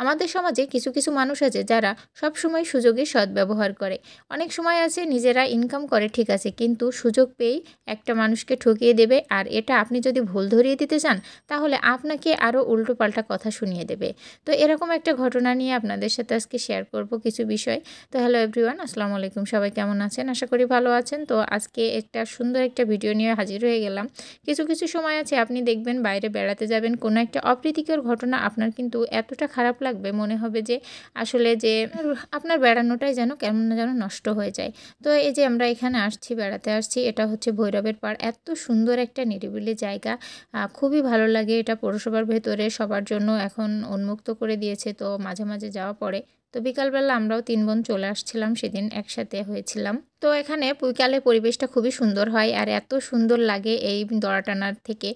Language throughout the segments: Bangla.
আমাদের সমাজে কিছু কিছু মানুষ আছে যারা সব সময় সুযোগের সদ্ব্যবহার করে। অনেক সময় আছে নিজেরা ইনকাম করে ঠিক আছে, কিন্তু সুযোগ পেয়েই একটা মানুষকে ঠকিয়ে দেবে, আর এটা আপনি যদি ভুল ধরিয়ে দিতে চান তাহলে আপনাকে আরও উল্টোপাল্টা কথা শুনিয়ে দেবে। তো এরকম একটা ঘটনা নিয়ে আপনাদের সাথে আজকে শেয়ার করব কিছু বিষয়। তো হ্যালো এভরিওয়ান, আসসালামু আলাইকুম। সবাই কেমন আছেন? আশা করি ভালো আছেন। তো আজকে একটা সুন্দর একটা ভিডিও নিয়ে হাজির হয়ে গেলাম। কিছু কিছু সময় আছে আপনি দেখবেন বাইরে বেড়াতে যাবেন, কোনো একটা অপ্রীতিকর ঘটনা আপনার কিন্তু এতটা খারাপ লাগবে, মনে হবে যে আসলে যে আপনার বেড়ানোটাই যেন কেমন যেন নষ্ট হয়ে যায়। তো এই যে আমরা এখানে আসছি, বেড়াতে আসছি, এটা হচ্ছে ভৈরবের পাড়। এত সুন্দর একটা নিরিবিলি জায়গা, খুবই ভালো লাগে। এটা পৌরসভার ভেতরে সবার জন্য এখন উন্মুক্ত করে দিয়েছে, তো মাঝে মাঝে যাওয়া পড়ে। তো বিকালবেলা আমরাও 3 বোন চলে আসছিলাম, সেদিন একসাথে হয়েছিলাম। তো এখানে বিকালে পরিবেশটা খুবই সুন্দর হয়, আর এত সুন্দর লাগে এই দড়া টানার থেকে।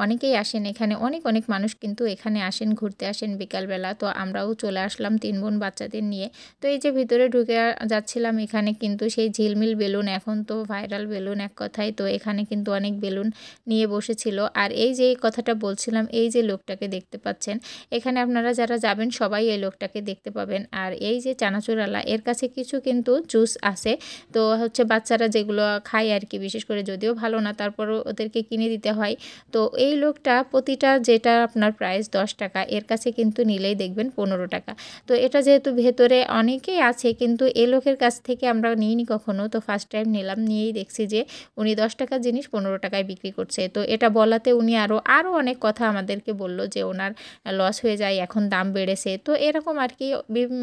অনেকেই আসেন এখানে, অনেক অনেক মানুষ কিন্তু এখানে আসেন, ঘুরতে আসেন বিকালবেলা। তো আমরাও চলে আসলাম 3 বোন বাচ্চাদের নিয়ে। তো এই যে ভিতরে ঢুকে যাচ্ছিলাম, এখানে কিন্তু সেই ঝিলমিল বেলুন, এখন তো ভাইরাল বেলুন এক কথায়। তো এখানে কিন্তু অনেক বেলুন নিয়ে বসেছিল। আর এই যে কথাটা বলছিলাম, এই যে লোকটাকে দেখতে পাচ্ছেন, এখানে আপনারা যারা যাবেন সবাই এই লোকটাকে দেখতে পাবেন। আর এই যে চানাচুরালা, এর কাছে কিছু কিন্তু জুস আছে, তো হচ্ছে বাচ্চারা যেগুলো খায় আর কি, বিশেষ করে, যদিও ভালো না তারপরও ওদেরকে কিনে দিতে হয়। তো এই লোকটা প্রতিটা যেটা আপনার প্রাইস 10 টাকা, এর কাছে কিন্তু নিলেই দেখবেন 15 টাকা। তো এটা যেহেতু ভেতরে অনেকেই আছে, কিন্তু এই লোকের কাছ থেকে আমরা নিইনি কখনো। তো ফার্স্ট টাইম নিলাম, নিয়েই দেখছি যে উনি 10 টাকার জিনিস 15 টাকায় বিক্রি করছে। তো এটা বলাতে উনি আরও অনেক কথা আমাদেরকে বলল যে ওনার লস হয়ে যায়, এখন দাম বেড়েছে। তো এরকম আর কি,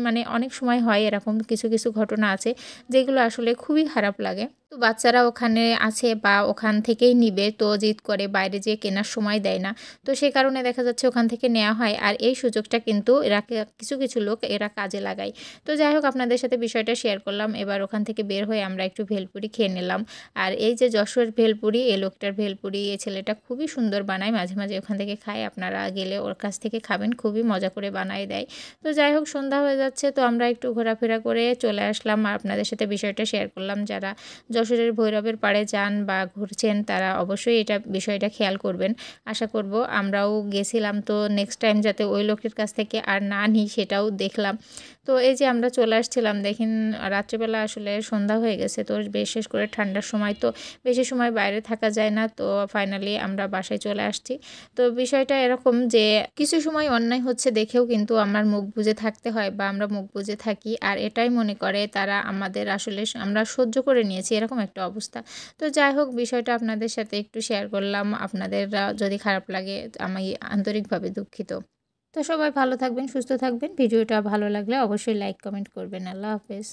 মানে অনেক সময় হয় এরকম কিছু কিছু ঘটনা আছে যেগুলো আসলে খুবই খারাপ লাগে। তো বাচ্চারা ওখানে আছে বা ওখান থেকেই নিবে, তো জিদ করে, বাইরে যেয়ে কেনার সময় দেয় না। তো সে কারণে দেখা যাচ্ছে ওখান থেকে নেওয়া হয়, আর এই সুযোগটা কিন্তু এরা কিছু কিছু লোক এরা কাজে লাগায়। তো যাই হোক, আপনাদের সাথে বিষয়টা শেয়ার করলাম। এবার ওখান থেকে বের হয়ে আমরা একটু ভেলপুরি খেয়ে নিলাম। আর এই যে যশোর ভেলপুরি, এই লোকটার ভেলপুরি, এই ছেলেটা খুবই সুন্দর বানায়, মাঝে মাঝে ওখান থেকে খায়। আপনারা গেলে ওর কাছ থেকে খাবেন, খুবই মজা করে বানায় দেয়। তো যাই হোক, সন্ধ্যা হয়ে যাচ্ছে, তো আমরা একটু ঘোরাফেরা করে চলে আসলাম। আর আপনাদের সাথে বিষয়টা শেয়ার করলাম। যারা যশোরের ভৈরবের পাড়ে যান বা ঘুরছেন তারা অবশ্যই বিষয়টা খেয়াল করবেন। আশা করব, আমরাও গেছিলাম, তো নেক্সট টাইম যাতে ওই লোকের কাছ থেকে আর না নিই সেটাও দেখলাম। তো এই যে আমরা চলে আসছিলাম, দেখেন রাত্রিবেলা আসলে সন্ধ্যা হয়ে গেছে, তো বিশেষ করে ঠান্ডার সময় তো বেশি সময় বাইরে থাকা যায় না। তো ফাইনালি আমরা বাসায় চলে আসছি। তো বিষয়টা এরকম যে কিছু সময় অন্যায় হচ্ছে দেখেও কিন্তু আমার মুখ বুজে থাকতে হয়, বা আমরা মুখ বুজে থাকি, আর এটাই মনে করে তারা আমাদের, আসলে আমরা সহ্য করে নিয়েছি, এরকম একটা অবস্থা। তো যাই হোক, বিষয়টা আপনাদের সাথে একটু শেয়ার করলাম। আপনাদের যদি খারাপ লাগে আমি আন্তরিকভাবে দুঃখিত। তো সবাই ভালো থাকবেন, সুস্থ থাকবেন। ভিডিওটা ভালো লাগলে অবশ্যই লাইক কমেন্ট করবেন। আল্লাহ হাফেজ।